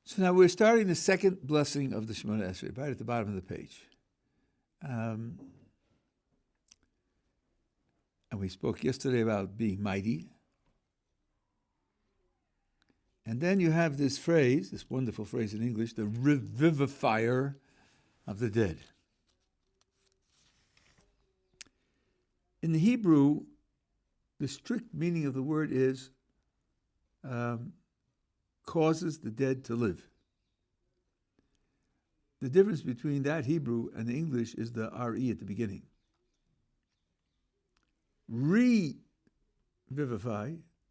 So now we're starting the second blessing of the Shemoneh Esrei, right at the bottom of the page. And we spoke yesterday about being mighty. And then you have this phrase, this wonderful phrase in English, the revivifier of the dead. In the Hebrew, the strict meaning of the word is causes the dead to live. The difference between that Hebrew and the English is the R-E at the beginning. Revivify,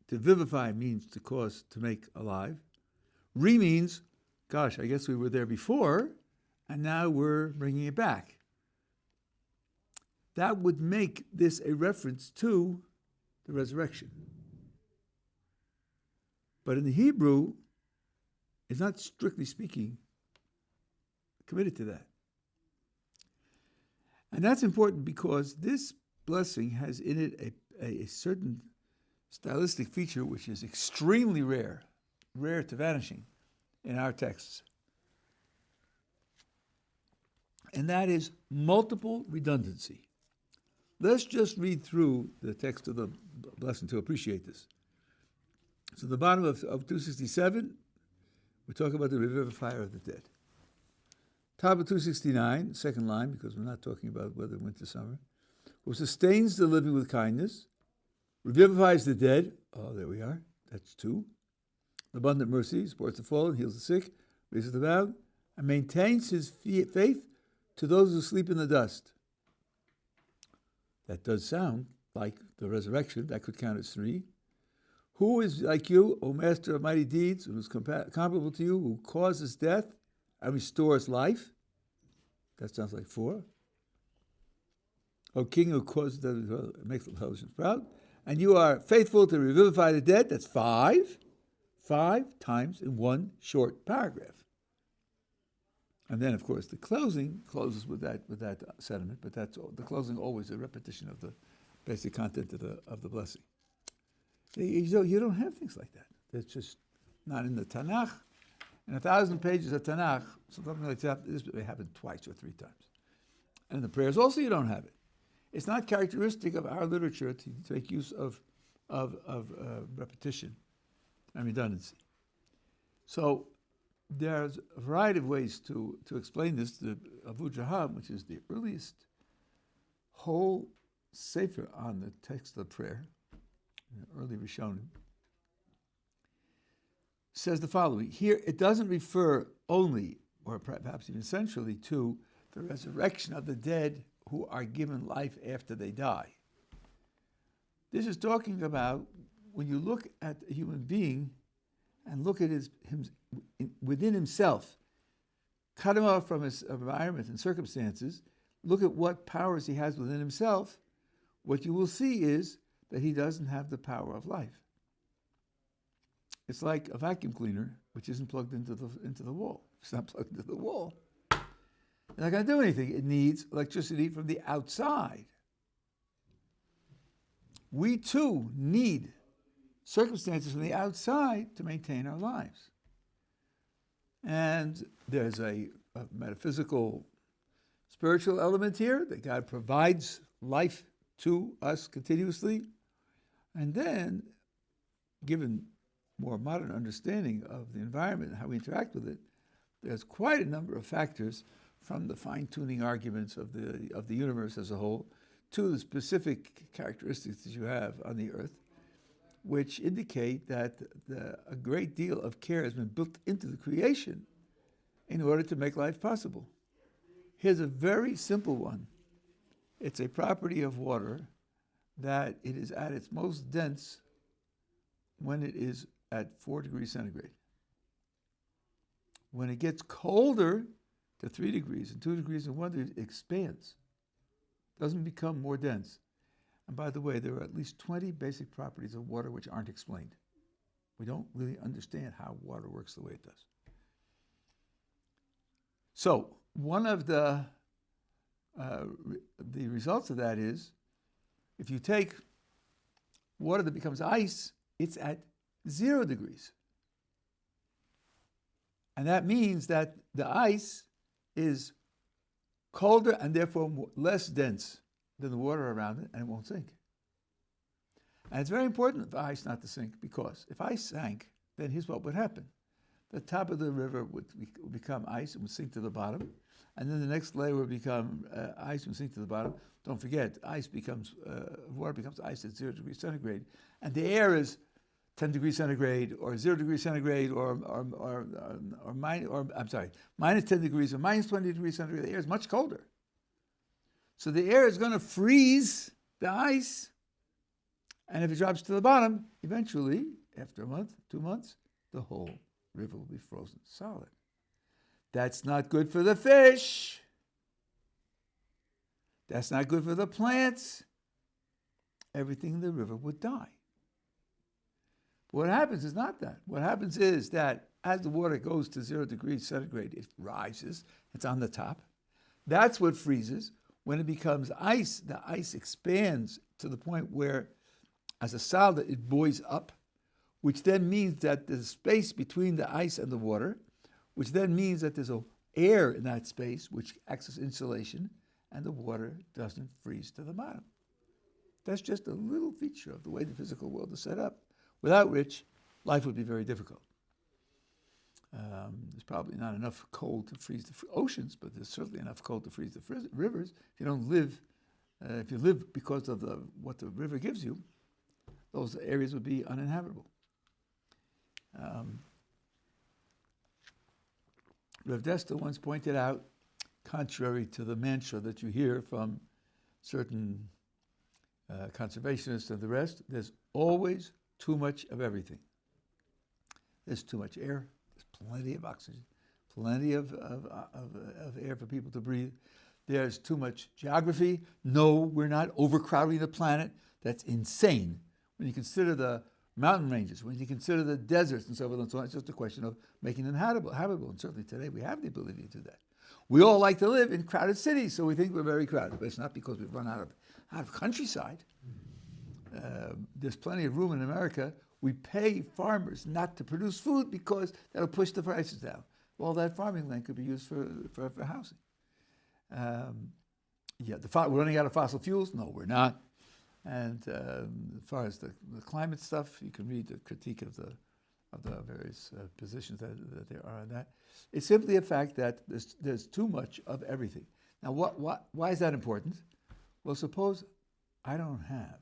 to vivify means to cause, to make alive. Re means, gosh, I guess we were there before, and now we're bringing it back. That would make this a reference to the resurrection. But in the Hebrew, it's not strictly speaking committed to that. And that's important because this blessing has in it a certain stylistic feature which is extremely rare to vanishing in our texts. And that is multiple redundancy. Let's just read through the text of the blessing to appreciate this. So the bottom of 267, we talk about the revivifier of the dead. Top of 269, second line, because we're not talking about whether winter, summer, who sustains the living with kindness, revivifies the dead, oh, there we are, that's 2. Abundant mercy, supports the fallen, heals the sick, raises the bowed, and maintains his faith to those who sleep in the dust. That does sound like the resurrection, that could count as 3. Who is like you, O master of mighty deeds, who is comparable to you, who causes death and restores life? That sounds like 4. O king who causes death, makes the intelligence proud. And you are faithful to revivify the dead. That's 5. 5 times in one short paragraph. And then, of course, the closing closes with that sentiment, but that's the closing always a repetition of the basic content of the blessing. You don't have things like that. It's just not in the Tanakh. In 1,000 pages of Tanakh, something like that, this may happen twice or 3 times. And in the prayers also you don't have it. It's not characteristic of our literature to make use of repetition and redundancy. So there's a variety of ways to explain this. The Abu Jaham, which is the earliest whole sefer on the text of prayer, early Rishonim, says the following. Here, it doesn't refer only, or perhaps even centrally, to the resurrection of the dead who are given life after they die. This is talking about when you look at a human being and look at him within himself, cut him off from his environment and circumstances, look at what powers he has within himself, what you will see is that he doesn't have the power of life. It's like a vacuum cleaner which isn't plugged into the wall. If it's not plugged into the wall, it's not going to do anything. It needs electricity from the outside. We too need circumstances from the outside to maintain our lives. And there's a metaphysical, spiritual element here that God provides life to us continuously. And then, given more modern understanding of the environment and how we interact with it, there's quite a number of factors from the fine-tuning arguments of the universe as a whole to the specific characteristics that you have on the earth, which indicate that a great deal of care has been built into the creation in order to make life possible. Here's a very simple one. It's a property of water that it is at its most dense when it is at 4 degrees centigrade. When it gets colder to 3 degrees and 2 degrees and 1 degree, it expands. Doesn't become more dense. And by the way, there are at least 20 basic properties of water which aren't explained. We don't really understand how water works the way it does. So one of the results of that is, if you take water that becomes ice, it's at 0 degrees. And that means that the ice is colder and therefore less dense than the water around it, and it won't sink. And it's very important for ice not to sink, because if ice sank, then here's what would happen. The top of the river would become ice and would sink to the bottom, and then the next layer would become ice and sink to the bottom. Don't forget, water becomes ice at 0 degrees centigrade, and the air is 10 degrees centigrade or 0 degrees centigrade minus 10 degrees or minus 20 degrees centigrade. The air is much colder. So the air is going to freeze the ice, and if it drops to the bottom, eventually, after a month, 2 months, the whole river will be frozen solid. That's not good for the fish. That's not good for the plants. Everything in the river would die. What happens is not that. What happens is that as the water goes to 0 degrees centigrade, it rises. It's on the top. That's what freezes. When it becomes ice, the ice expands to the point where, as a solid, it buoys up, which then means that there's space between the ice and the water, which then means that there's air in that space, which acts as insulation, and the water doesn't freeze to the bottom. That's just a little feature of the way the physical world is set up, without which life would be very difficult. There's probably not enough cold to freeze the oceans, but there's certainly enough cold to freeze the rivers. If you don't live, if you live because of what the river gives you, those areas would be uninhabitable. Rav Desta once pointed out, contrary to the mantra that you hear from certain conservationists and the rest, there's always too much of everything. There's too much air, there's plenty of oxygen, plenty of air for people to breathe. There's too much geography. No, we're not overcrowding the planet. That's insane. When you consider the mountain ranges, when you consider the deserts and so forth and so on, it's just a question of making them habitable. And certainly today we have the ability to do that. We all like to live in crowded cities, so we think we're very crowded, but it's not because we've run out of countryside. There's plenty of room in America. We pay farmers not to produce food because that'll push the prices down. Well, that farming land could be used for housing. We're running out of fossil fuels. No, we're not. And as far as the climate stuff, you can read the critique of the various positions that there are on that. It's simply a fact that there's too much of everything. Now, why is that important? Well, suppose I don't have.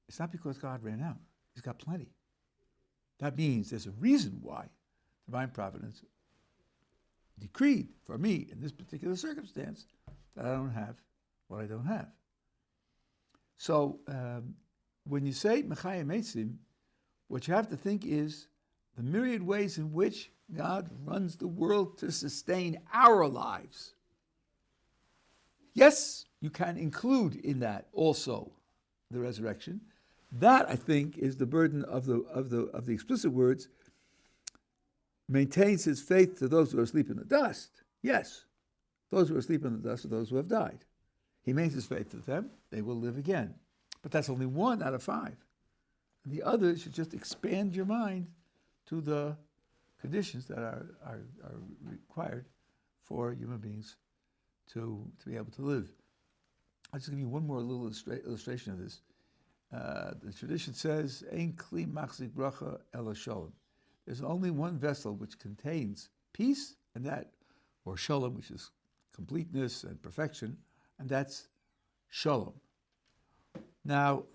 It's not because God ran out. He's got plenty. That means there's a reason why divine providence decreed for me in this particular circumstance that I don't have what I don't have. So when you say Mechayim Eitzim, what you have to think is the myriad ways in which God runs the world to sustain our lives. Yes, you can include in that also the resurrection. That, I think, is the burden of the explicit words. Maintains his faith to those who are asleep in the dust. Yes, those who are asleep in the dust are those who have died. He maintains his faith to them; they will live again. But that's only 1 out of 5. And the others should just expand your mind to the conditions that are required for human beings to be able to live. I'll just give you one more little illustration of this. The tradition says, "Ein kli machzik bracha ela shalom." There's only one vessel which contains peace, and that, or shalom, which is completeness and perfection, and that's shalom. Now,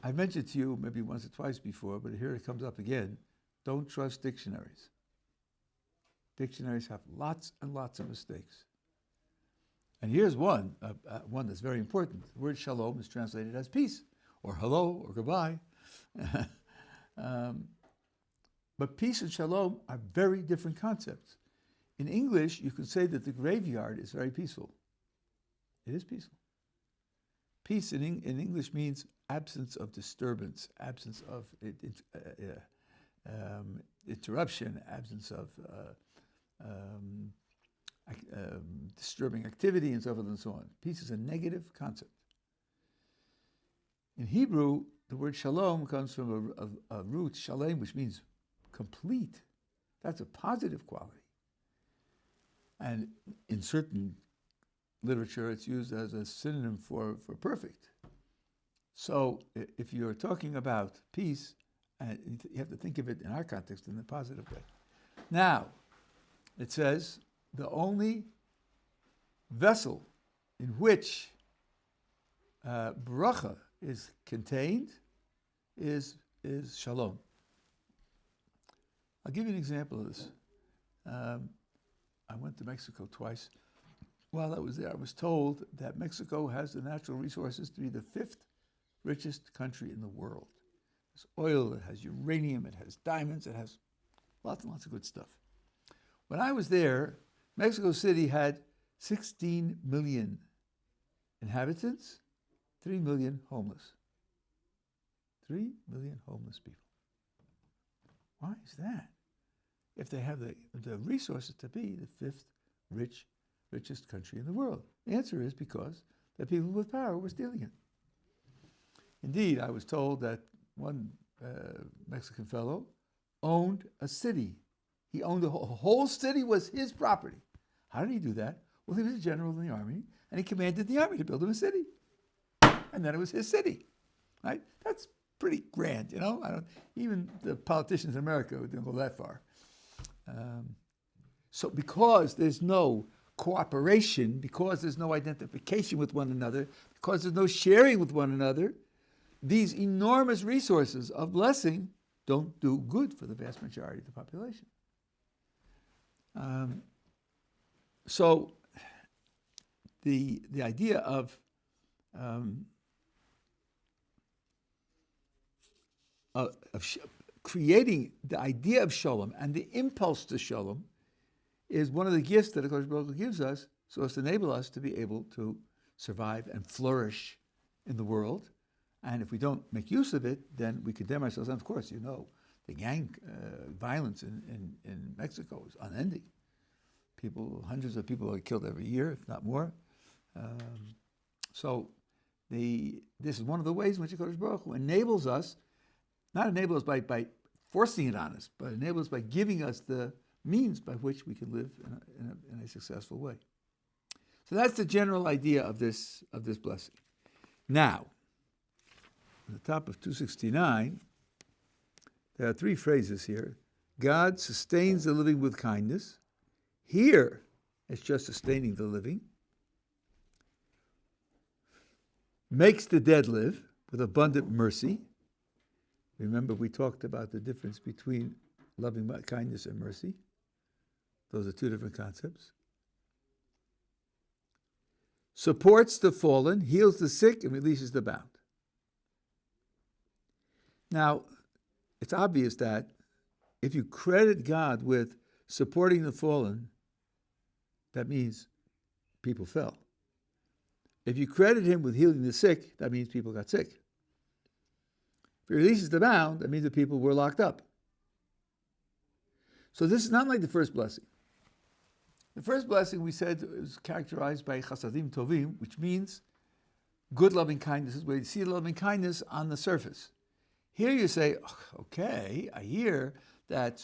I've mentioned to you maybe once or twice before, but here it comes up again. Don't trust dictionaries. Dictionaries have lots and lots of mistakes. And here's one that's very important. The word shalom is translated as peace, or hello, or goodbye. But peace and shalom are very different concepts. In English, you could say that the graveyard is very peaceful. It is peaceful. Peace in English means absence of disturbance, absence of interruption, absence of disturbing activity, and so forth and so on. Peace is a negative concept. In Hebrew, the word shalom comes from a root, shalem, which means complete. That's a positive quality. And in certain literature, it's used as a synonym for perfect. So if you're talking about peace, you have to think of it in our context in a positive way. Now, it says, the only vessel in which bracha is contained is shalom. I'll give you an example of this. I went to Mexico twice. While I was there, I was told that Mexico has the natural resources to be the 5th richest country in the world. It has oil, it has uranium, it has diamonds, it has lots and lots of good stuff. When I was there, Mexico City had 16 million inhabitants, 3 million homeless. 3 million homeless people. Why is that? If they have the resources to be the 5th richest country in the world. The answer is because the people with power were stealing it. Indeed, I was told that one Mexican fellow owned a city. He owned a whole city was his property. How did he do that? Well, he was a general in the army, and he commanded the army to build him a city. And then it was his city, right? That's pretty grand, you know? Even the politicians in America didn't go that far. So because there's no cooperation, because there's no identification with one another, because there's no sharing with one another, these enormous resources of blessing don't do good for the vast majority of the population. So the idea of creating the idea of shalom and the impulse to shalom is one of the gifts that HaKadosh Baruch Hu gives us so as to enable us to be able to survive and flourish in the world. And if we don't make use of it, then we condemn ourselves. And of course, you know, the gang violence in Mexico is unending. Hundreds of people are killed every year, if not more. So this is one of the ways in which HaKadosh Baruch Hu enables us, not enable us by forcing it on us, but enable us by giving us the means by which we can live in a successful way. So that's the general idea of this blessing. Now, on the top of 269, there are 3 phrases here. God sustains the living with kindness. Here, it's just sustaining the living. Makes the dead live with abundant mercy. Remember, we talked about the difference between loving kindness and mercy. Those are 2 different concepts. Supports the fallen, heals the sick, and releases the bound. Now, it's obvious that if you credit God with supporting the fallen, that means people fell. If you credit him with healing the sick, that means people got sick. If he releases the bound, that means that people were locked up. So this is not like the first blessing. The first blessing, we said, is characterized by chasadim tovim, which means good loving kindness is where you see loving kindness on the surface. Here you say, okay, I hear that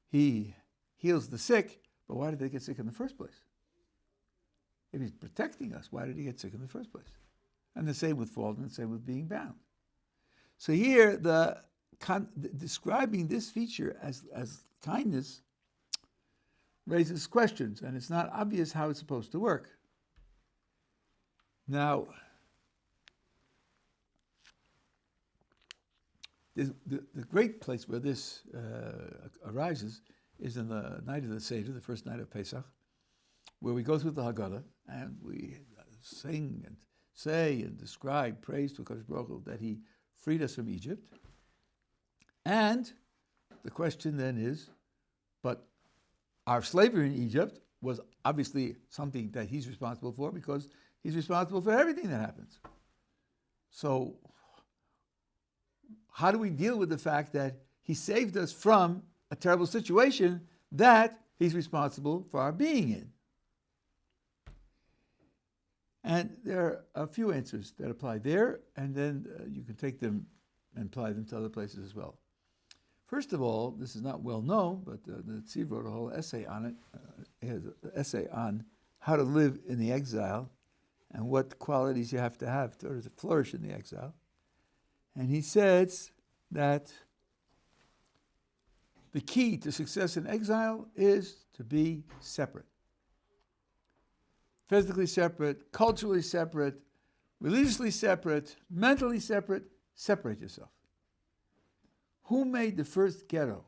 he heals the sick, but why did they get sick in the first place? If he's protecting us, why did he get sick in the first place? And the same with fallen, and the same with being bound. So here, describing this feature as kindness raises questions, and it's not obvious how it's supposed to work. Now, the great place where this arises is in the night of the Seder, the first night of Pesach, where we go through the Haggadah and we sing and say and describe praise to HaKadosh Baruch Hu that he freed us from Egypt. And the question then is, but our slavery in Egypt was obviously something that he's responsible for because he's responsible for everything that happens. So how do we deal with the fact that he saved us from a terrible situation that he's responsible for our being in? And there are a few answers that apply there, and then you can take them and apply them to other places as well. First of all, this is not well known, but the Tzvi wrote a whole essay on it. He has an essay on how to live in the exile and what qualities you have to flourish in the exile. And he says that the key to success in exile is to be separate. Physically separate, culturally separate, religiously separate, mentally separate. Separate yourself. Who made the first ghetto?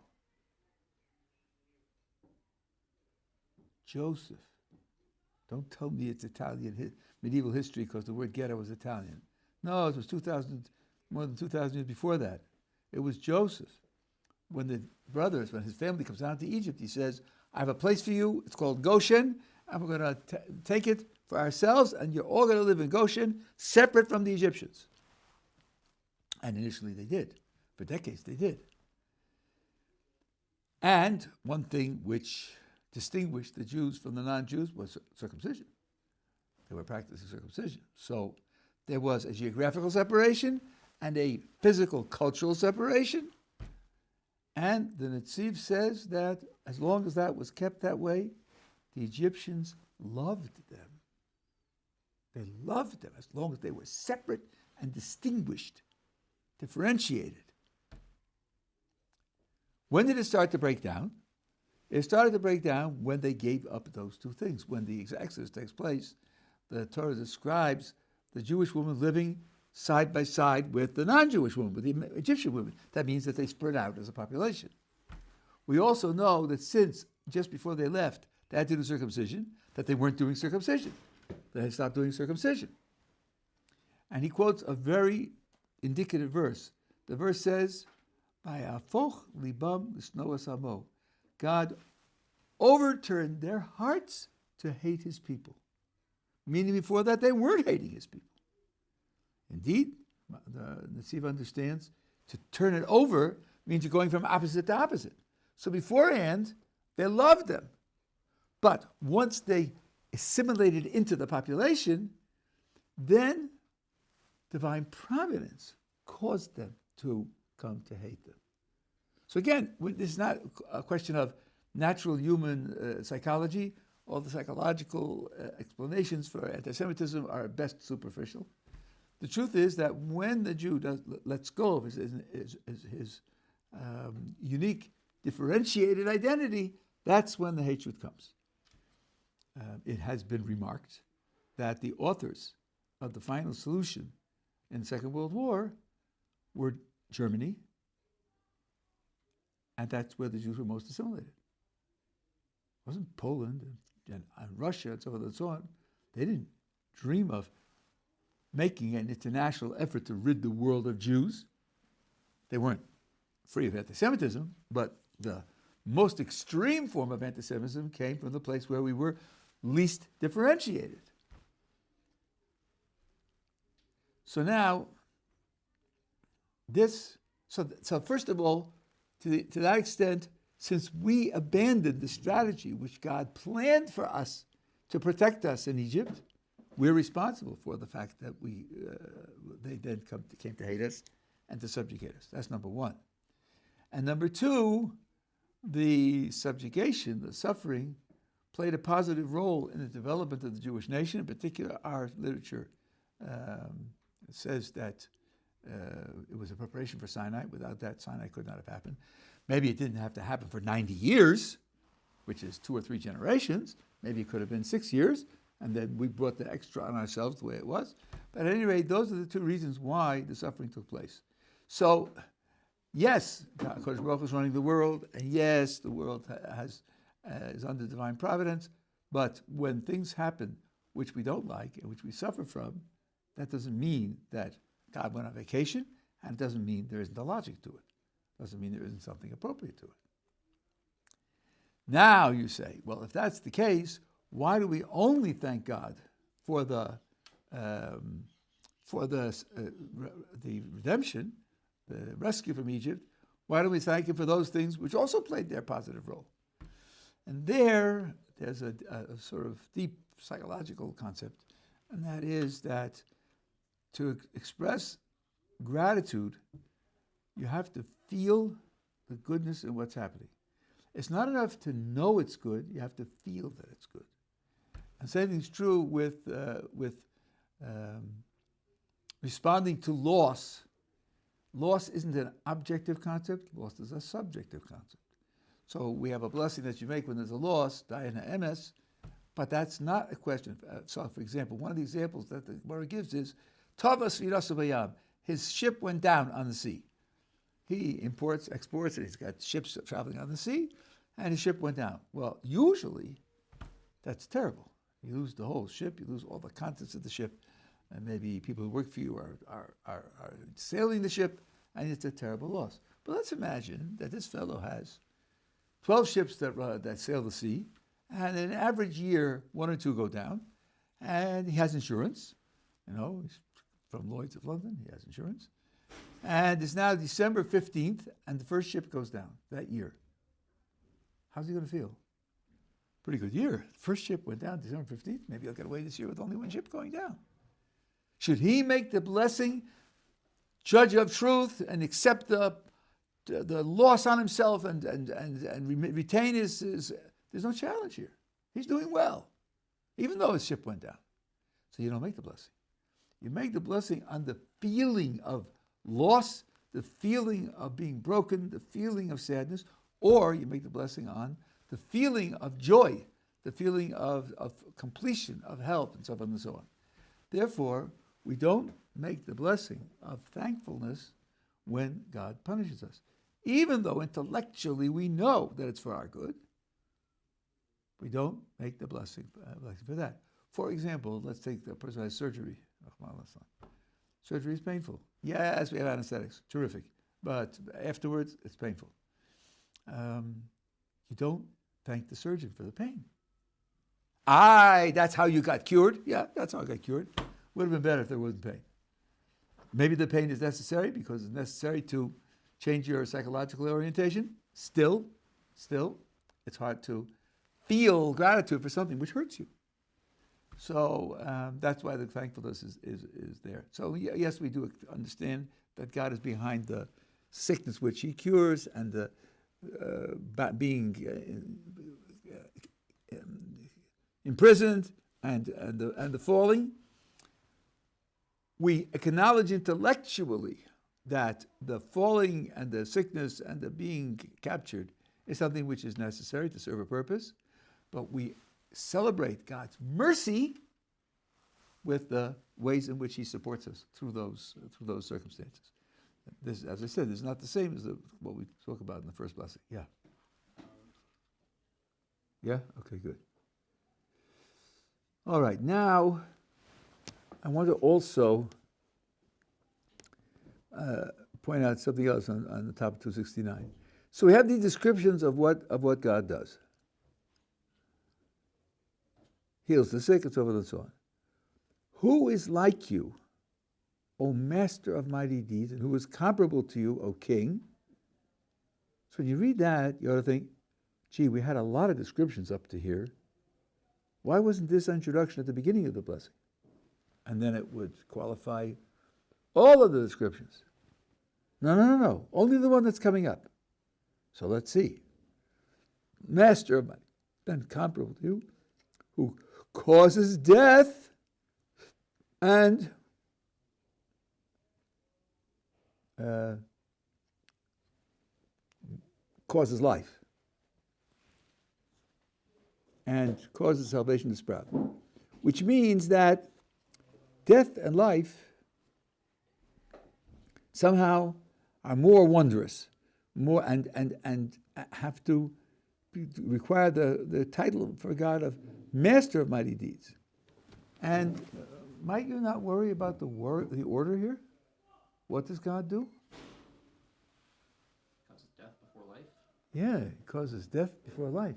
Joseph. Don't tell me it's Italian medieval history because the word ghetto was Italian. No, it was more than 2,000 years before that. It was Joseph. When his family comes down to Egypt, he says, I have a place for you. It's called Goshen, and we're going to take it for ourselves, and you're all going to live in Goshen, separate from the Egyptians. And initially they did. For decades they did. And one thing which distinguished the Jews from the non-Jews was circumcision. They were practicing circumcision. So there was a geographical separation and a physical, cultural separation. And the Netziv says that as long as that was kept that way, the Egyptians loved them. They loved them as long as they were separate and distinguished, differentiated. When did it start to break down? It started to break down when they gave up those two things. When the Exodus takes place, the Torah describes the Jewish woman living side by side with the non-Jewish woman, with the Egyptian women. That means that they spread out as a population. We also know that since just before they left, they had to do circumcision, that they weren't doing circumcision. They had stopped doing circumcision. And he quotes a very indicative verse. The verse says, "Va'yafoch libam l'snoas hamo." God overturned their hearts to hate his people. Meaning before that, they weren't hating his people. Indeed, the Netziv understands to turn it over means you're going from opposite to opposite. So beforehand, they loved them. But once they assimilated into the population, then divine providence caused them to come to hate them. So again, this is not a question of natural human psychology. All the psychological explanations for anti-Semitism are at best superficial. The truth is that when the Jew lets go of his unique, differentiated identity, that's when the hatred comes. It has been remarked that the authors of the final solution in the Second World War were Germany, and that's where the Jews were most assimilated. It wasn't Poland and Russia and so on and so on. They didn't dream of making an international effort to rid the world of Jews. They weren't free of anti-Semitism, but the most extreme form of anti-Semitism came from the place where we were least differentiated. So now, so first of all, to that extent, since we abandoned the strategy which God planned for us to protect us in Egypt, we're responsible for the fact that they then came to hate us and to subjugate us. That's number one. And number two, the subjugation, the suffering, played a positive role in the development of the Jewish nation. In particular, our literature says that it was a preparation for Sinai. Without that, Sinai could not have happened. Maybe it didn't have to happen for 90 years, which is 2 or 3 generations. Maybe it could have been 6 years, and then we brought the extra on ourselves the way it was. But at any rate, those are the 2 reasons why the suffering took place. So, yes, HaKadosh Baruch Hu is running the world, and yes, the world is under divine providence, but when things happen which we don't like and which we suffer from, that doesn't mean that God went on vacation, and it doesn't mean there isn't a logic to it. It doesn't mean there isn't something appropriate to it. Now you say, well, if that's the case, why do we only thank God for the redemption, the rescue from Egypt? Why don't we thank Him for those things which also played their positive role? And there's a sort of deep psychological concept, and that is that to express gratitude, you have to feel the goodness in what's happening. It's not enough to know it's good, you have to feel that it's good. And same thing's true with responding to loss. Loss isn't an objective concept, loss is a subjective concept. So we have a blessing that you make when there's a loss, Dayana MS, but that's not a question. So for example, one of the examples that the Gemara gives is, Tavas v'irasu bayam, his ship went down on the sea. He imports, exports, and he's got ships traveling on the sea, and his ship went down. Well, usually, that's terrible. You lose the whole ship, you lose all the contents of the ship, and maybe people who work for you are sailing the ship, and it's a terrible loss. But let's imagine that this fellow has 12 ships that sail the sea, and in an average year, 1 or 2 go down, and he has insurance. He's from Lloyd's of London, he has insurance. And it's now December 15th, and the first ship goes down that year. How's he going to feel? Pretty good year. First ship went down December 15th. Maybe I'll get away this year with only 1 ship going down. Should he make the blessing, judge of truth, and accept the loss on himself and retain his? There's no challenge here. He's doing well, even though his ship went down. So you don't make the blessing. You make the blessing on the feeling of loss, the feeling of being broken, the feeling of sadness, or you make the blessing on the feeling of joy, the feeling of completion, of help, and so on and so on. Therefore, we don't make the blessing of thankfulness when God punishes us. Even though intellectually we know that it's for our good, we don't make the blessing for that. For example, let's take the person who has surgery. Surgery is painful. Yes, we have anesthetics. Terrific. But afterwards, it's painful. You don't thank the surgeon for the pain. That's how you got cured? Yeah, that's how I got cured. Would have been better if there wasn't pain. Maybe the pain is necessary because it's necessary to change your psychological orientation. Still, it's hard to feel gratitude for something which hurts you. So that's why the thankfulness is there. So yes, we do understand that God is behind the sickness which He cures and the being imprisoned and the falling. We acknowledge intellectually that the falling and the sickness and the being captured is something which is necessary to serve a purpose, but we celebrate God's mercy with the ways in which He supports us through those circumstances. This, as I said, is not the same as what we spoke about in the first blessing. Yeah. Yeah? Okay, good. All right, now I want to also point out something else on the top of 269. So we have these descriptions of what God does. Heals the sick, and so forth and so on. Who is like you, O master of mighty deeds, and who is comparable to you, O king? So when you read that, you ought to think, gee, we had a lot of descriptions up to here. Why wasn't this introduction at the beginning of the blessing? And then it would qualify all of the descriptions. No. Only the one that's coming up. So let's see. Master of mighty, then comparable to you, who causes death and causes life and causes salvation to sprout, which means that death and life somehow are more wondrous, more and have to require the title for God of Master of Mighty Deeds. And might you not worry about the order here? What does God do? Causes death before life? Yeah, it causes death before life.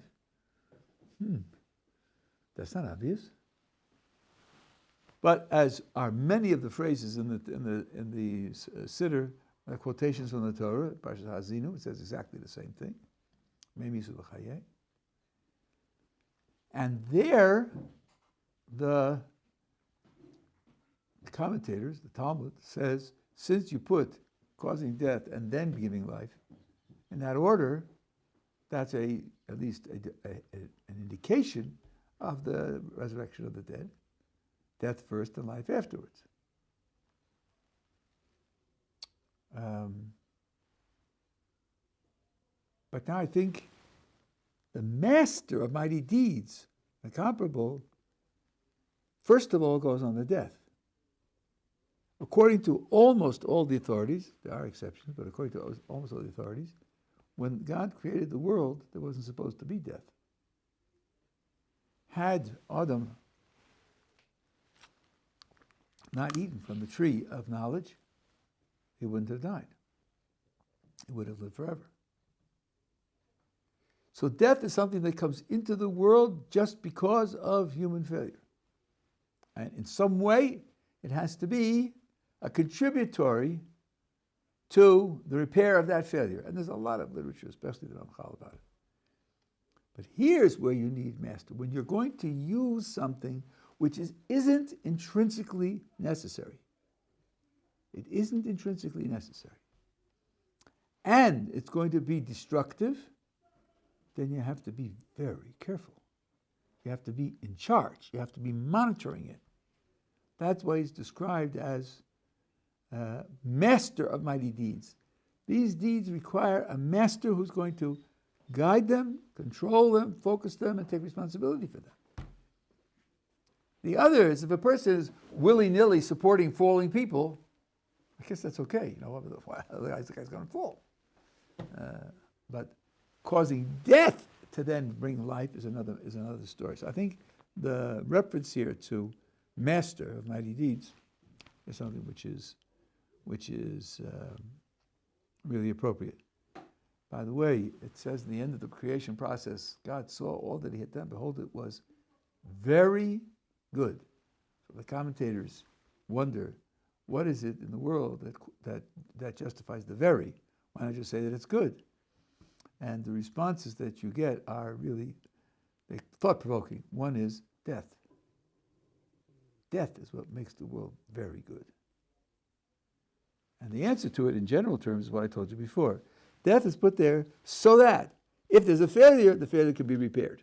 That's not obvious. But as are many of the phrases in the Siddur, quotations from the Torah, Parashat Hazinu, it says exactly the same thing. And there, the commentators, the Talmud, says, since you put causing death and then giving life, in that order, that's at least an indication of the resurrection of the dead. Death first and life afterwards. But now I think the master of mighty deeds, the comparable, first of all goes on the death. According to almost all the authorities, there are exceptions, but according to almost all the authorities, when God created the world, there wasn't supposed to be death. Had Adam not eaten from the tree of knowledge, he wouldn't have died. He would have lived forever. So death is something that comes into the world just because of human failure. And in some way, it has to be a contributory to the repair of that failure. And there's a lot of literature, especially the Ramchal, about it. But here's where you need master. When you're going to use something which isn't intrinsically necessary. It isn't intrinsically necessary. And it's going to be destructive, then you have to be very careful. You have to be in charge. You have to be monitoring it. That's why he's described as master of mighty deeds. These deeds require a master who's going to guide them, control them, focus them, and take responsibility for them. The other is if a person is willy-nilly supporting falling people, I guess that's okay. Otherwise the guy's going to fall. But causing death to then bring life is another story. So I think the reference here to master of mighty deeds is something which is really appropriate. By the way, it says in the end of the creation process, God saw all that he had done. Behold, it was very good. So the commentators wonder, what is it in the world that justifies the very? Why not just say that it's good? And the responses that you get are really thought-provoking. One is death. Death is what makes the world very good. And the answer to it in general terms is what I told you before. Death is put there so that if there's a failure, the failure can be repaired.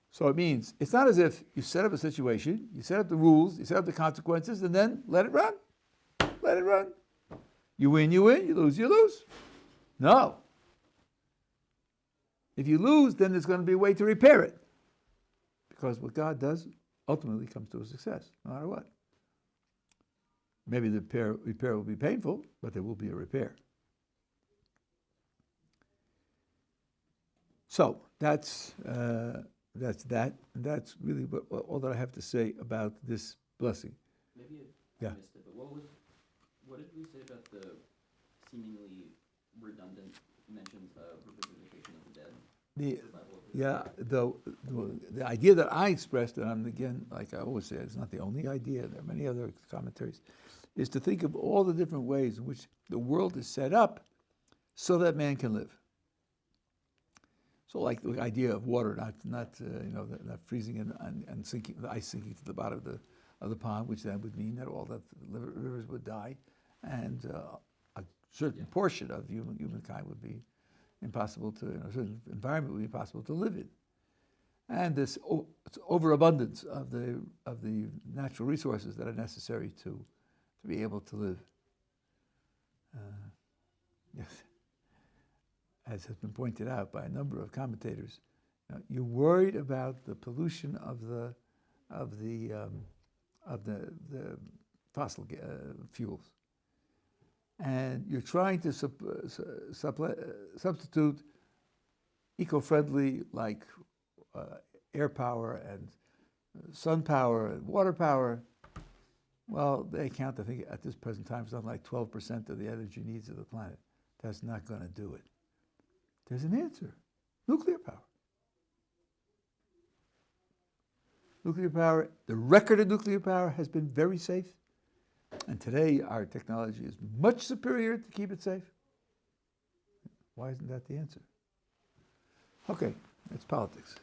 So it means, it's not as if you set up a situation, you set up the rules, you set up the consequences, and then let it run. Let it run. You win, you lose, you lose. No. If you lose, then there's going to be a way to repair it. Because what God does ultimately comes to a success, no matter what. Maybe the repair will be painful, but there will be a repair. So that's that. And that's really all that I have to say about this blessing. Maybe I missed it, but what did we say about the seemingly redundant mentions of revivification of the dead? The idea that I expressed, and I'm again, like I always say, it's not the only idea, there are many other commentaries, is to think of all the different ways in which the world is set up so that man can live. So like the idea of water not freezing and sinking, the ice sinking to the bottom of the pond, which then would mean that all the rivers would die, and a certain portion of humankind would be impossible to, a certain environment would be impossible to live in. And this overabundance of the natural resources that are necessary to be able to live. Yes. As has been pointed out by a number of commentators, you're worried about the pollution of the fossil fuels, and you're trying to substitute eco-friendly like air power and sun power and water power. Well, they count, I think, at this present time, something like 12% of the energy needs of the planet. That's not going to do it. There's an answer. Nuclear power. Nuclear power, the record of nuclear power has been very safe. And today our technology is much superior to keep it safe. Why isn't that the answer? Okay, it's politics.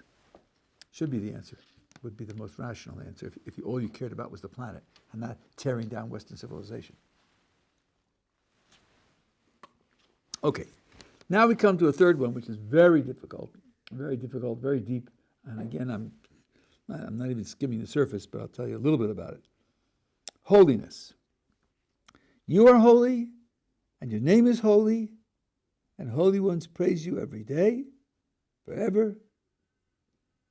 Should be the answer. Would be the most rational answer if all you cared about was the planet and not tearing down Western civilization. Okay, now we come to a third one, which is very difficult, very deep. And again, I'm not even skimming the surface, but I'll tell you a little bit about it. Holiness. You are holy, and your name is holy, and holy ones praise you every day, forever.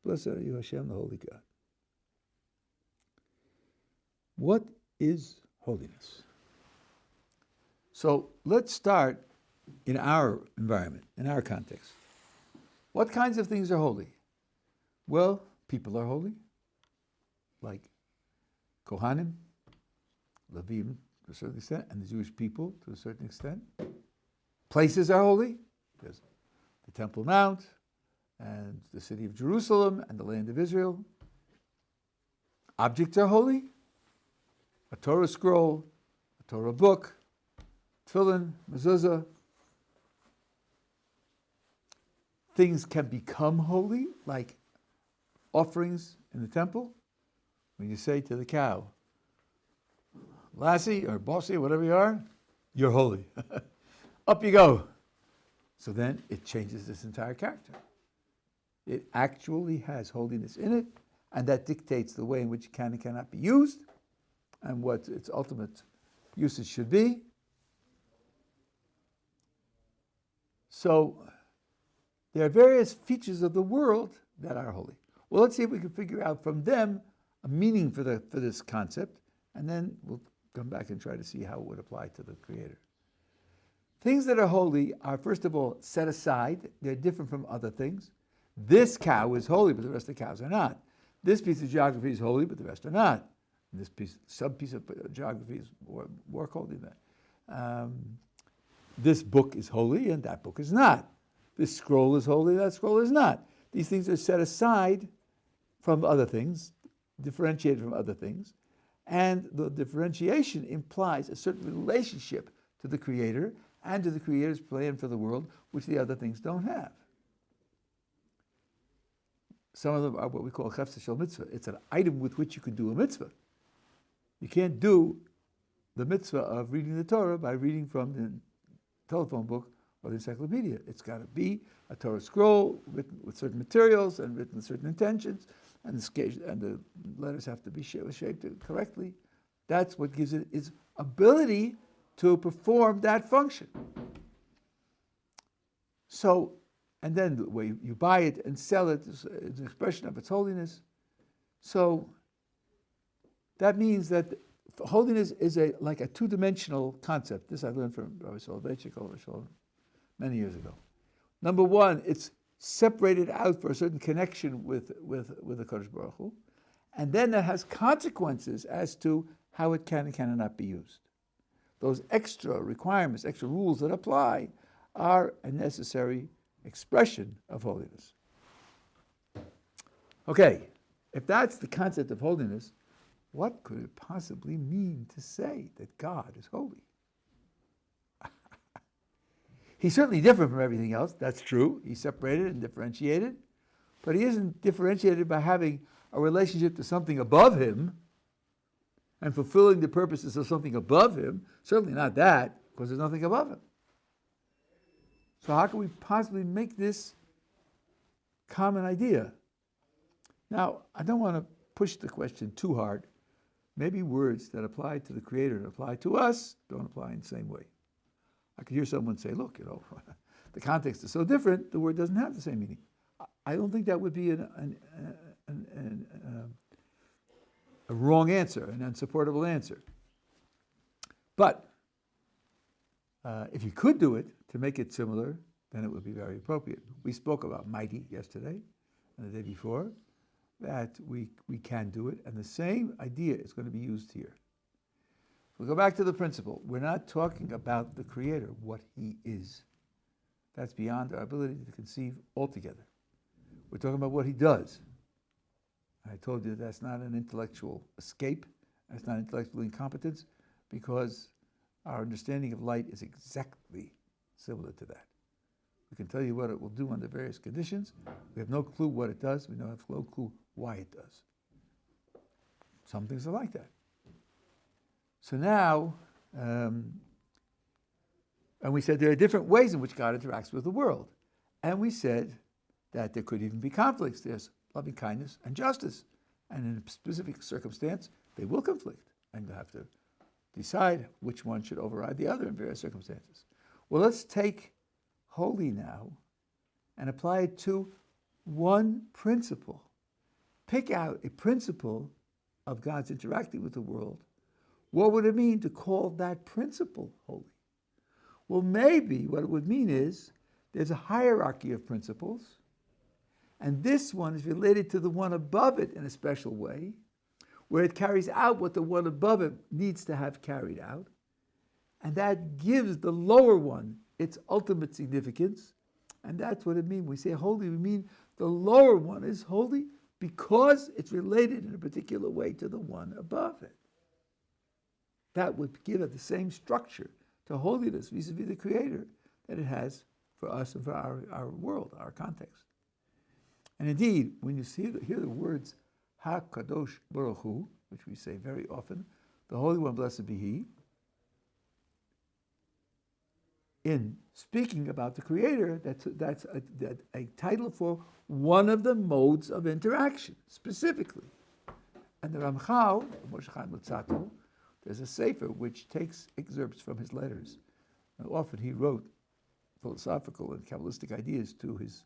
Blessed are you, Hashem, the holy God. What is holiness? So let's start in our environment, in our context. What kinds of things are holy? Well, people are holy, like Kohanim, Levim to a certain extent, and the Jewish people to a certain extent. Places are holy. There's the Temple Mount, and the city of Jerusalem, and the land of Israel. Objects are holy. A Torah scroll, a Torah book, tefillin, mezuzah. Things can become holy, like offerings in the temple. When you say to the cow, Lassie or Bossy, whatever you are, you're holy. Up you go. So then it changes this entire character. It actually has holiness in it, and that dictates the way in which it can and cannot be used, and what its ultimate usage should be. So there are various features of the world that are holy. Well, let's see if we can figure out from them a meaning for this concept, and then we'll come back and try to see how it would apply to the Creator. Things that are holy are, first of all, set aside. They're different from other things. This cow is holy, but the rest of the cows are not. This piece of geography is holy, but the rest are not. And this piece of geography is more holy than that. This book is holy, and that book is not. This scroll is holy, that scroll is not. These things are set aside from other things, differentiated from other things, and the differentiation implies a certain relationship to the Creator and to the Creator's plan for the world, which the other things don't have. Some of them are what we call chefsa shel mitzvah. It's an item with which you can do a mitzvah. You can't do the mitzvah of reading the Torah by reading from the telephone book or the encyclopedia. It's got to be a Torah scroll written with certain materials and written with certain intentions, and the letters have to be shaped correctly. That's what gives it its ability to perform that function. So, and then the way you buy it and sell it is an expression of its holiness. So that means that holiness is like a two-dimensional concept. This I learned from Rabbi Soloveitchik many years ago. Number one, it's separated out for a certain connection with the Kodesh Baruch Hu, and then that has consequences as to how it can and cannot be used. Those extra requirements, extra rules that apply, are a necessary expression of holiness. Okay, if that's the concept of holiness, what could it possibly mean to say that God is holy? He's certainly different from everything else, that's true. He's separated and differentiated, but he isn't differentiated by having a relationship to something above him and fulfilling the purposes of something above him. Certainly not that, because there's nothing above him. So how can we possibly make this common idea? Now, I don't want to push the question too hard. Maybe words that apply to the Creator and apply to us don't apply in the same way. I could hear someone say, look, the context is so different, the word doesn't have the same meaning. I don't think that would be a wrong answer, an unsupportable answer. But if you could do it to make it similar, then it would be very appropriate. We spoke about mighty yesterday and the day before, that we can do it, and the same idea is going to be used here. We'll go back to the principle. We're not talking about the Creator, what He is. That's beyond our ability to conceive altogether. We're talking about what He does. I told you that's not an intellectual escape, that's not intellectual incompetence, because our understanding of light is exactly similar to that. We can tell you what it will do under various conditions. We have no clue what it does. We don't have no clue why it does. Some things are like that. So now, And we said there are different ways in which God interacts with the world. And we said that there could even be conflicts. There's loving kindness and justice. And in a specific circumstance, they will conflict. And you have to decide which one should override the other in various circumstances. Well, let's take holy now and apply it to one principle. Pick out a principle of God's interacting with the world. What would it mean to call that principle holy? Well, maybe what it would mean is there's a hierarchy of principles, and this one is related to the one above it in a special way, where it carries out what the one above it needs to have carried out, and that gives the lower one its ultimate significance, and that's what it means. When we say holy, we mean the lower one is holy because it's related in a particular way to the one above it. That would give it the same structure to holiness vis-a-vis the Creator that it has for us and for our world, our context. And indeed, when you hear the words HaKadosh Baruch Hu, which we say very often, the Holy One, blessed be He, in speaking about the Creator, that's a title for one of the modes of interaction, specifically. And the Ramchal, Moshe Chaim Luzzatto, there's a sefer which takes excerpts from his letters. And often he wrote philosophical and Kabbalistic ideas to his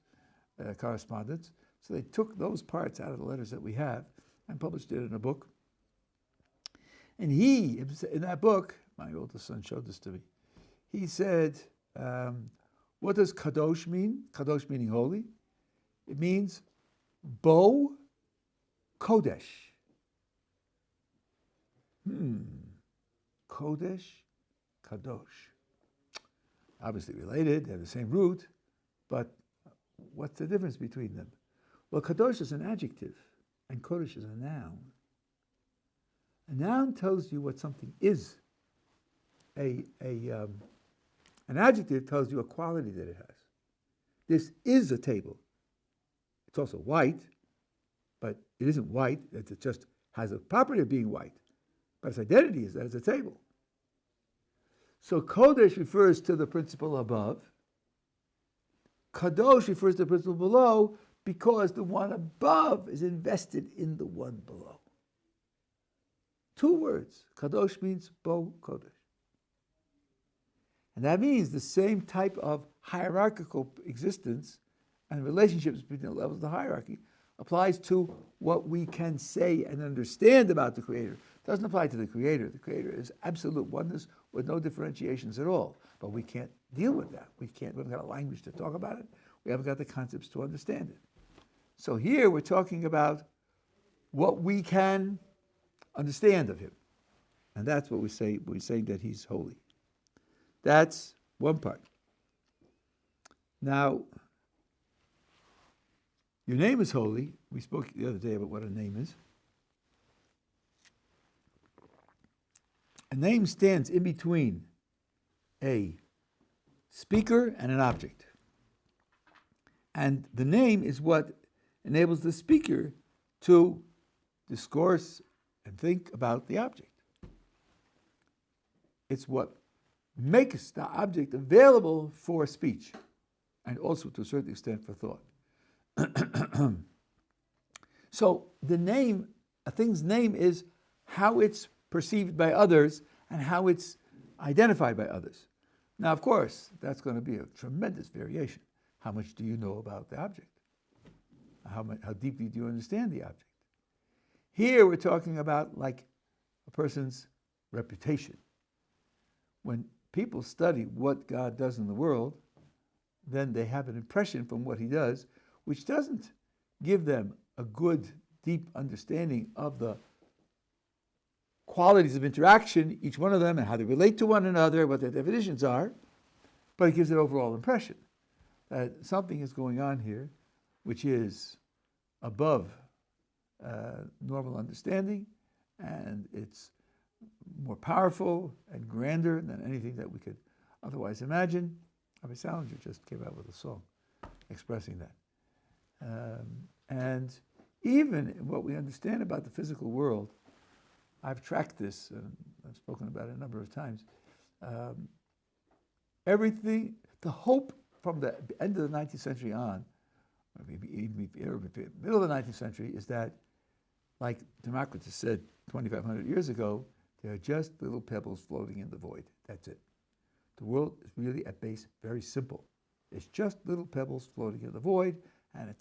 correspondence. So they took those parts out of the letters that we have and published it in a book. And he, in that book, my oldest son showed this to me, he said, what does Kadosh mean? Kadosh meaning holy. It means Bo Kodesh. Kodesh, Kadosh. Obviously related, they have the same root, but what's the difference between them? Well, Kadosh is an adjective, and Kodesh is a noun. A noun tells you what something is. An adjective tells you a quality that it has. This is a table. It's also white, but it isn't white. It just has a property of being white. But its identity is that it's a table. So Kodesh refers to the principle above. Kadosh refers to the principle below because the one above is invested in the one below. Two words. Kadosh means Bo Kodesh. And that means the same type of hierarchical existence and relationships between the levels of the hierarchy applies to what we can say and understand about the Creator. It doesn't apply to the Creator. The Creator is absolute oneness with no differentiations at all. But we can't deal with that. We haven't got a language to talk about it. We haven't got the concepts to understand it. So here we're talking about what we can understand of Him. And that's what we say. We're saying that He's holy. That's one part. Now, your name is holy. We spoke the other day about what a name is. A name stands in between a speaker and an object. And the name is what enables the speaker to discourse and think about the object. It's what makes the object available for speech and also to a certain extent for thought. So the name, a thing's name is how it's perceived by others and how it's identified by others. Now, of course, that's going to be a tremendous variation. How much do you know about the object? How deeply do you understand the object? Here we're talking about like a person's reputation. When people study what God does in the world, then they have an impression from what He does, which doesn't give them a good, deep understanding of the qualities of interaction, each one of them, and how they relate to one another, what their definitions are, but it gives an overall impression that something is going on here which is above normal understanding, and it's more powerful and grander than anything that we could otherwise imagine. Rabbi Salinger just came out with a song expressing that. And even what we understand about the physical world, I've tracked this, and I've spoken about it a number of times. Everything, the hope from the end of the 19th century on, or maybe even middle of the 19th century, is that, like Democritus said 2,500 years ago, they're just little pebbles floating in the void. That's it. The world is really at base very simple. It's just little pebbles floating in the void and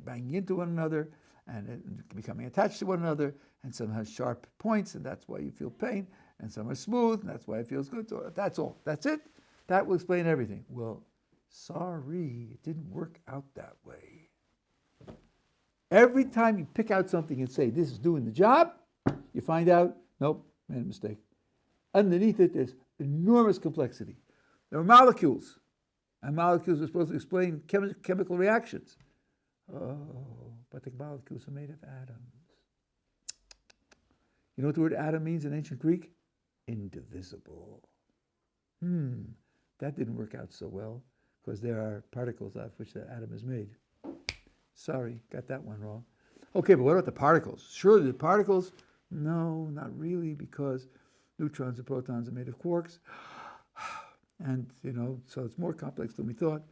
banging into one another and becoming attached to one another, and some have sharp points, and that's why you feel pain, and some are smooth, and that's why it feels good. So that's all. That's it. That will explain everything. Well, sorry, it didn't work out that way. Every time you pick out something and say, this is doing the job, you find out, nope, made a mistake. Underneath it, there's enormous complexity. There are molecules, and molecules are supposed to explain chemical reactions. Oh, but the molecules are made of atoms. You know what the word atom means in ancient Greek? Indivisible. That didn't work out so well, because there are particles out of which the atom is made. Sorry, got that one wrong. Okay, but what about the particles? Surely the particles? No, not really, because neutrons and protons are made of quarks. And, so it's more complex than we thought.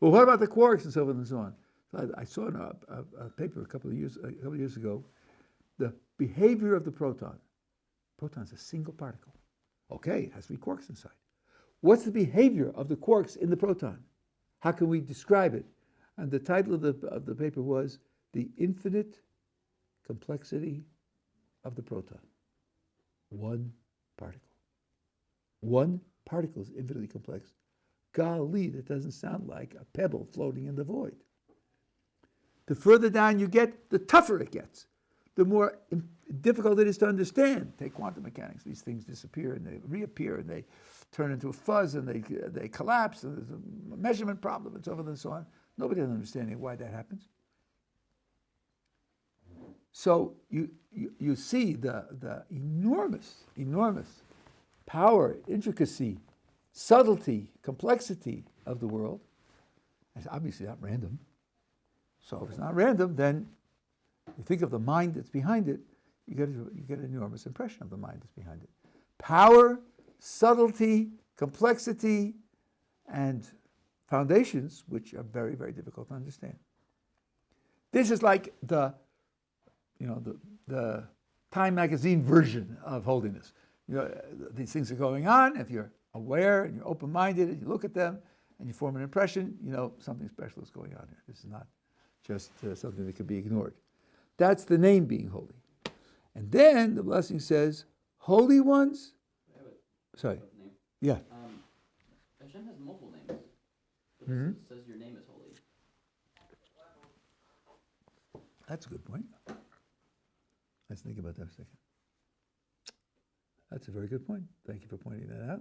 Well, what about the quarks and so forth and so on? So I saw in a paper a couple of years ago, the behavior of the proton. Proton's a single particle. Okay, it has 3 quarks inside. What's the behavior of the quarks in the proton? How can we describe it? And the title of the paper was The Infinite Complexity of the Proton. One particle. One particle is infinitely complex. Golly, that doesn't sound like a pebble floating in the void. The further down you get, the tougher it gets. The more difficult it is to understand. Take quantum mechanics. These things disappear and they reappear and they turn into a fuzz and they collapse and there's a measurement problem and so forth and so on. Nobody has an understanding of why that happens. So you see the enormous power, intricacy, subtlety, complexity of the world. It's obviously not random. So if it's not random, then you think of the mind that's behind it, you get an enormous impression of the mind that's behind it. Power, subtlety, complexity, and foundations which are very, very difficult to understand. This is like the Time magazine version of holiness. These things are going on. If you're aware and you're open-minded and you look at them and you form an impression, something special is going on here. This is not just something that can be ignored. That's the name being holy. And then the blessing says, holy ones. Sorry. Yeah. Hashem has multiple names. But it says your name is holy. That's a good point. Let's think about that for a second. That's a very good point. Thank you for pointing that out.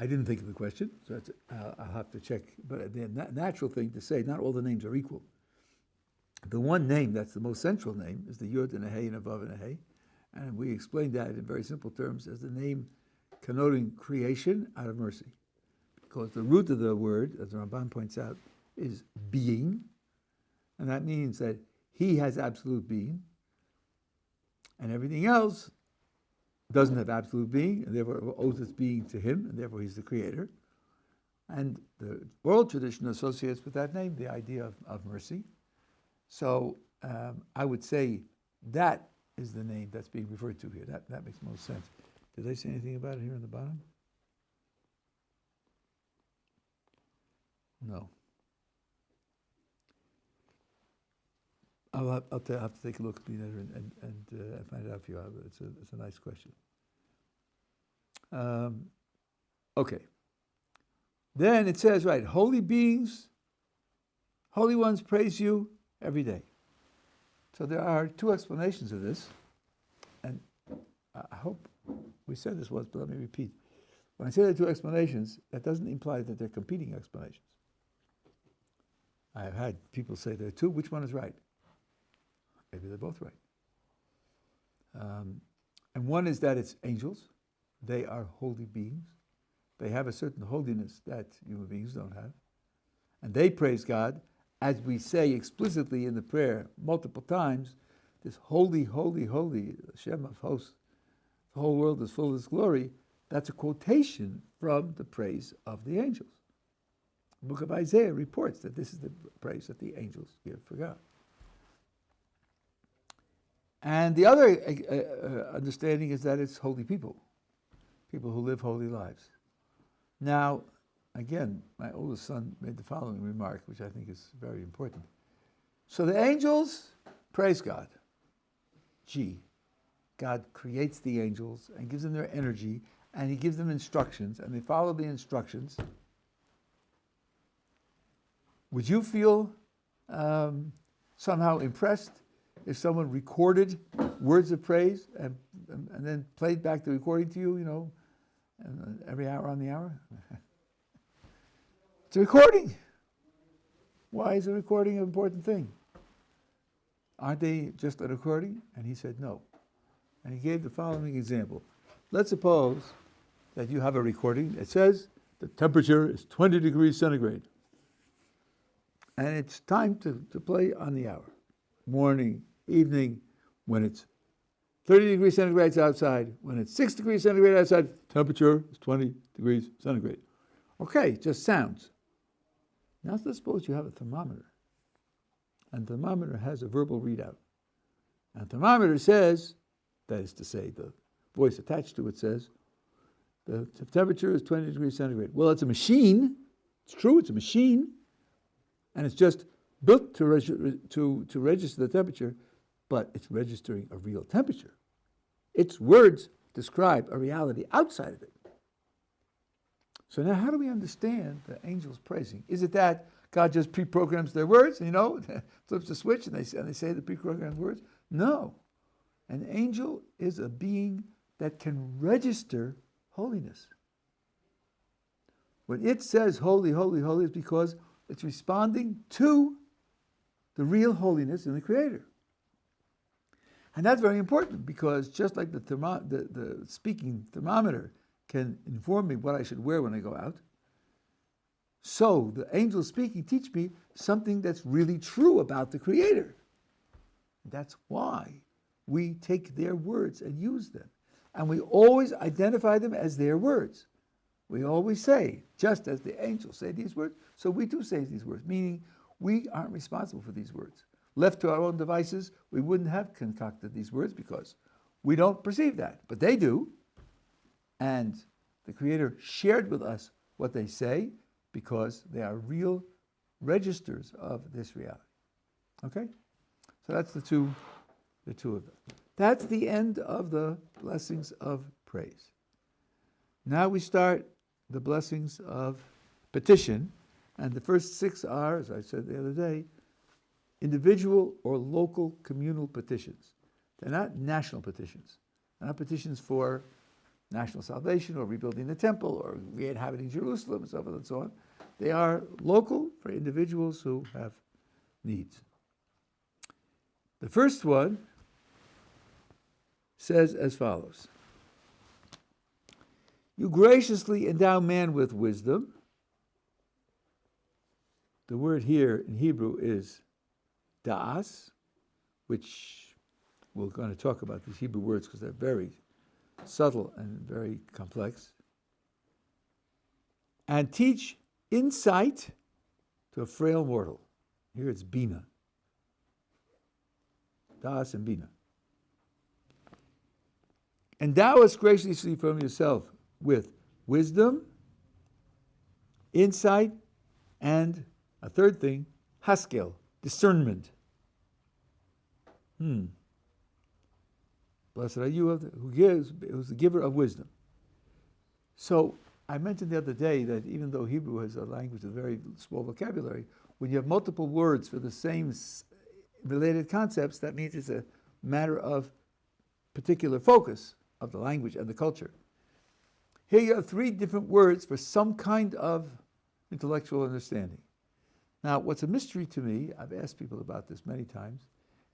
I didn't think of the question, so I'll have to check. But the natural thing to say, not all the names are equal. The one name that's the most central name is the Yud and a Hey and a Vav and a Hey. And we explained that in very simple terms as the name connoting creation out of mercy. Because the root of the word, as the Ramban points out, is being. And that means that he has absolute being. And everything else doesn't have absolute being, and therefore owes its being to him, and therefore he's the creator. And the oral tradition associates with that name the idea of mercy. So I would say that is the name that's being referred to here. That makes most sense. Did I say anything about it here on the bottom? No. I'll have to take a look later and find it out for you. It's a nice question. Okay. Then it says, right, holy beings, holy ones praise you every day. So there are 2 explanations of this. And I hope we said this once, but let me repeat. When I say there are 2 explanations, that doesn't imply that they're competing explanations. I have had people say there are 2. Which one is right? Maybe they're both right. And one is that it's angels. They are holy beings. They have a certain holiness that human beings don't have. And they praise God, as we say explicitly in the prayer multiple times, this holy, holy, holy Hashem of hosts, the whole world is full of his glory, that's a quotation from the praise of the angels. The book of Isaiah reports that this is the praise that the angels give for God. And the other understanding is that it's holy people who live holy lives. Now, again, my oldest son made the following remark, which I think is very important. So the angels praise God. Gee, God creates the angels and gives them their energy, and he gives them instructions, and they follow the instructions. Would you feel somehow impressed if someone recorded words of praise and then played back the recording to you, every hour on the hour? It's a recording. Why is a recording an important thing? Aren't they just a recording? And he said no. And he gave the following example. Let's suppose that you have a recording that says the temperature is 20 degrees centigrade. And it's time to play on the hour. Morning, evening, when it's 30 degrees centigrade outside, when it's 6 degrees centigrade outside, temperature is 20 degrees centigrade. Okay, just sounds. Now let's suppose you have a thermometer. And the thermometer has a verbal readout. And the thermometer says, that is to say, the voice attached to it says, the temperature is 20 degrees centigrade. Well, it's a machine. It's true, it's a machine. And it's just built to register the temperature, but it's registering a real temperature. Its words describe a reality outside of it. So now how do we understand the angels praising? Is it that God just pre-programs their words, flips a switch and they say the pre-programmed words? No. An angel is a being that can register holiness. When it says holy, holy, holy, it's because it's responding to the real holiness in the Creator. And that's very important because just like the speaking thermometer can inform me what I should wear when I go out, so the angels speaking teach me something that's really true about the Creator. That's why we take their words and use them. And we always identify them as their words. We always say, just as the angels say these words, so we too say these words, meaning we aren't responsible for these words. Left to our own devices, we wouldn't have concocted these words because we don't perceive that, but they do. And the Creator shared with us what they say because they are real registers of this reality. Okay? So that's the two of them. That's the end of the blessings of praise. Now we start the blessings of petition, and the first 6 are, as I said the other day, individual or local communal petitions. They're not national petitions. They're not petitions for national salvation or rebuilding the temple or re-inhabiting Jerusalem and so forth and so on. They are local for individuals who have needs. The first one says as follows. You graciously endow man with wisdom. The word here in Hebrew is da'as, which we're going to talk about these Hebrew words because they're very subtle and very complex. And teach insight to a frail mortal. Here it's bina. Da'as and bina. Endow us graciously from yourself with wisdom, insight, and a third thing, haskel, discernment. Blessed are you who's the giver of wisdom. So I mentioned the other day that even though Hebrew is a language with very small vocabulary, when you have multiple words for the same related concepts, that means it's a matter of particular focus of the language and the culture. Here you have 3 different words for some kind of intellectual understanding. Now, what's a mystery to me, I've asked people about this many times,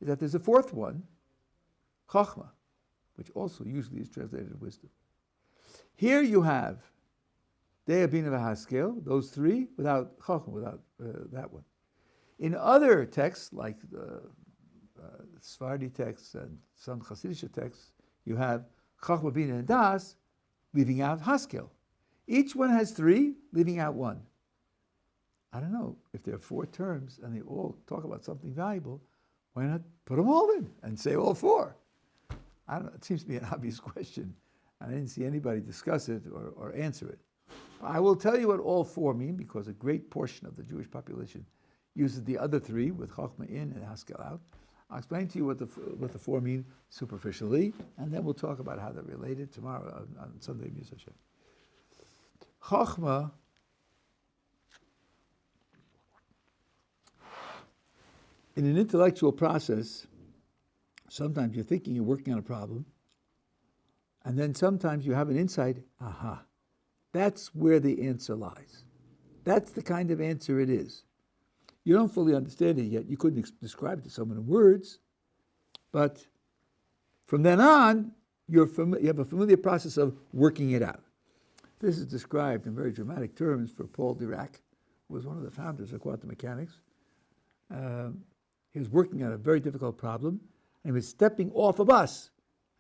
is that there's a 4th one, chachma, which also usually is translated wisdom. Here you have Dea Bina V'Haskel, those 3, without chachma, without that one. In other texts, like the Sephardi texts and some Hasidic texts, you have Chachma, Bina, and Das, leaving out Haskel. Each one has 3, leaving out 1. I don't know, if there are 4 terms and they all talk about something valuable, why not put them all in and say all 4? I don't know, it seems to be an obvious question. I didn't see anybody discuss it or answer it. But I will tell you what all 4 mean, because a great portion of the Jewish population uses the other 3 with Chachma in and Haskel out. I'll explain to you what the 4 mean superficially, and then we'll talk about how they're related tomorrow on Sunday, Yom Hashem. Chachma in an intellectual process, sometimes you're thinking you're working on a problem, and then sometimes you have an insight, aha, that's where the answer lies. That's the kind of answer it is. You don't fully understand it yet. You couldn't describe it to someone in words, but from then on, you have a familiar process of working it out. This is described in very dramatic terms for Paul Dirac, who was one of the founders of quantum mechanics. He was working on a very difficult problem, and he was stepping off a bus.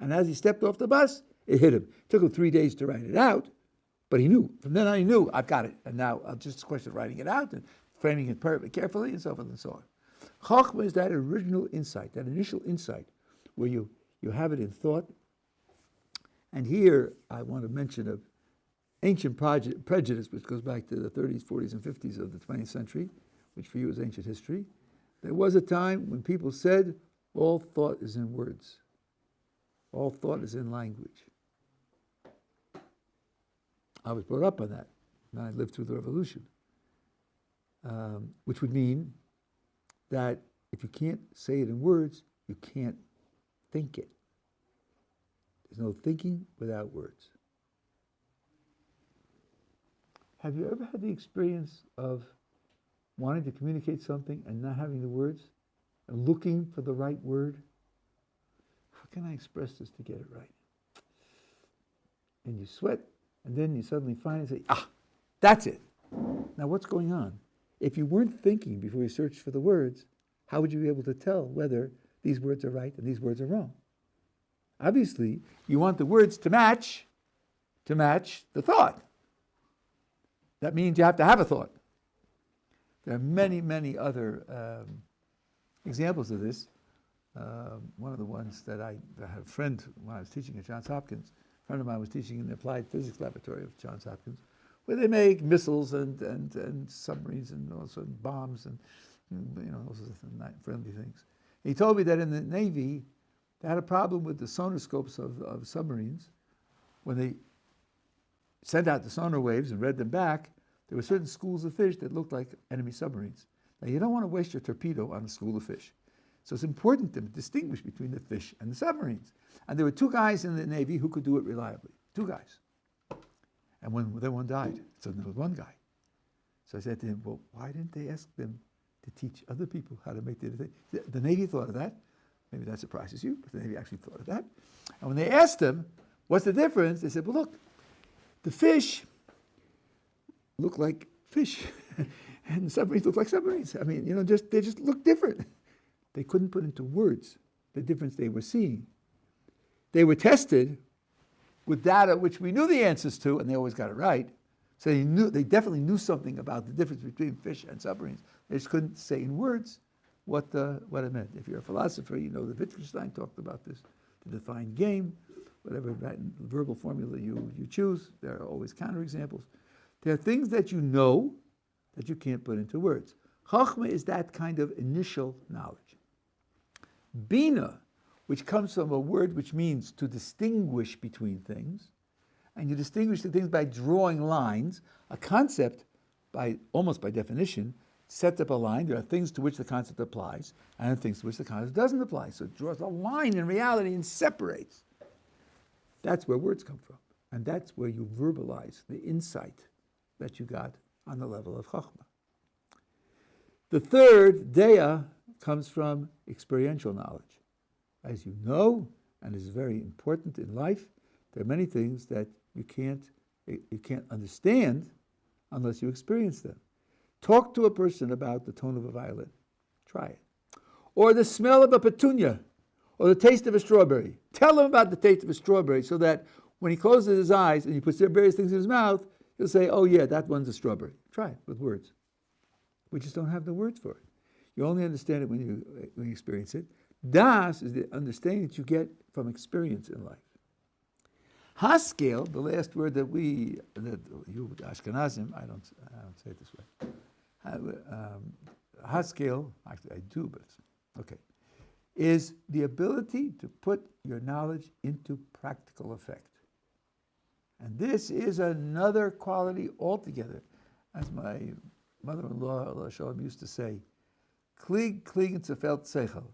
And as he stepped off the bus, it hit him. It took him 3 days to write it out, but he knew. From then on, he knew, I've got it. And now I'll just a question of writing it out and framing it perfectly carefully, and so forth and so on. Chachma is that original insight, that initial insight, where you have it in thought. And here I want to mention an ancient prejudice, which goes back to the 30s, 40s, and 50s of the 20th century, which for you is ancient history. There was a time when people said, all thought is in words. All thought is in language. I was brought up on that, and I lived through the revolution, which would mean that if you can't say it in words, you can't think it. There's no thinking without words. Have you ever had the experience of wanting to communicate something and not having the words, and looking for the right word? How can I express this to get it right? And you sweat, and then you suddenly find and say, that's it. Now what's going on? If you weren't thinking before you searched for the words, how would you be able to tell whether these words are right and these words are wrong? Obviously, you want the words to match the thought. That means you have to have a thought. There are many, many other examples of this. One of the ones that I had a friend when I was teaching at Johns Hopkins, a friend of mine was teaching in the Applied Physics Laboratory of Johns Hopkins, where they make missiles and submarines and also bombs and all sorts of friendly things. He told me that in the Navy, they had a problem with the sonoscopes of submarines. When they sent out the sonar waves and read them back, there were certain schools of fish that looked like enemy submarines. Now, you don't want to waste your torpedo on a school of fish. So it's important to distinguish between the fish and the submarines. And there were 2 guys in the Navy who could do it reliably. 2 guys. And then one died. So there was 1 guy. So I said to him, well, why didn't they ask them to teach other people how to make the Navy thought of that. Maybe that surprises you, but the Navy actually thought of that. And when they asked them, what's the difference? They said, well, look, the fish look like fish, and the submarines look like submarines. I mean, they just look different. They couldn't put into words the difference they were seeing. They were tested with data which we knew the answers to, and they always got it right. So they definitely knew something about the difference between fish and submarines. They just couldn't say in words what it meant. If you're a philosopher, you know that Wittgenstein talked about this, to define game, whatever verbal formula you choose. There are always counterexamples. There are things that you know that you can't put into words. Chachma is that kind of initial knowledge. Bina, which comes from a word which means to distinguish between things, and you distinguish the things by drawing lines. A concept, almost by definition, sets up a line. There are things to which the concept applies, and things to which the concept doesn't apply. So it draws a line in reality and separates. That's where words come from. And that's where you verbalize the insight that you got on the level of Chachma. The third, Dea, comes from experiential knowledge. As you know, and is very important in life, there are many things that you can't understand unless you experience them. Talk to a person about the tone of a violin. Try it. or the smell of a petunia, or the taste of a strawberry. Tell him about the taste of a strawberry so that when he closes his eyes and he puts various things in his mouth, he'll say, oh yeah, that one's a strawberry. Try it with words. We just don't have the words for it. You only understand it when you experience it. Das is the understanding that you get from experience in life. Haskel, the last word that you Ashkenazim, I don't say it this way. Haskel, actually I do, but okay, is the ability to put your knowledge into practical effect. And this is another quality altogether. As my mother-in-law, Shalom, used to say, Klieg, Klieg, and Zerfeld Seichel.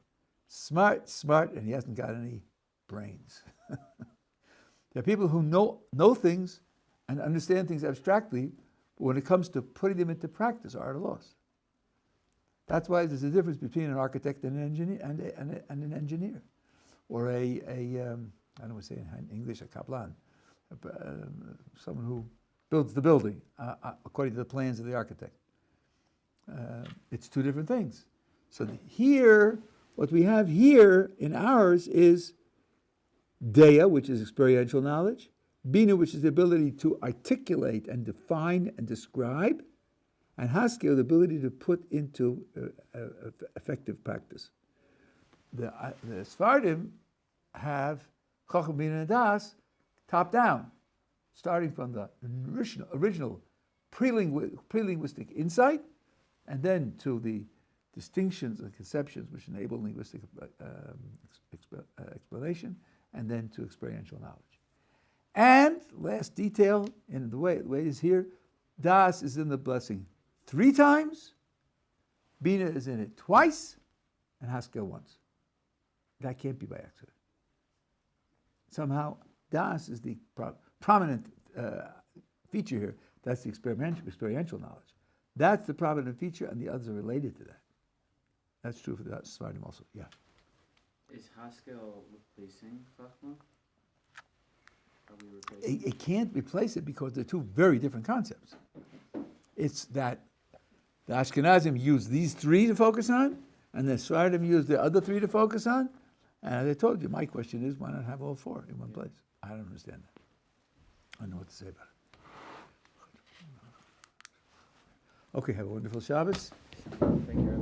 Smart, smart, and he hasn't got any brains. There are people who know things and understand things abstractly, but when it comes to putting them into practice, are at a loss. That's why there's a difference between an architect and an engineer, or I don't want to say in English, a kaplan, someone who builds the building according to the plans of the architect. It's two different things. So here, what we have here in ours is Deya, which is experiential knowledge, Bina, which is the ability to articulate and define and describe, and Haskel, the ability to put into effective practice. The Sephardim have Chacham, Bina, and Das top down, starting from the original pre-linguistic insight, and then to the distinctions and conceptions which enable linguistic explanation, and then to experiential knowledge. And last detail, in the way it is here, Das is in the blessing 3 times, Bina is in it twice, and Haskel once. That can't be by accident. Somehow, Das is the prominent feature here. That's the experiential knowledge. That's the prominent feature, and the others are related to that. That's true for the Sephardim also. Yeah. Is Haskel replacing Chachma? Are we replacing It can't replace it because they're two very different concepts. It's that the Ashkenazim use these 3 to focus on, and the Sephardim use the other 3 to focus on. And as I told you, my question is, why not have all 4 in one place? I don't understand that. I don't know what to say about it. Okay, have a wonderful Shabbos. Thank you.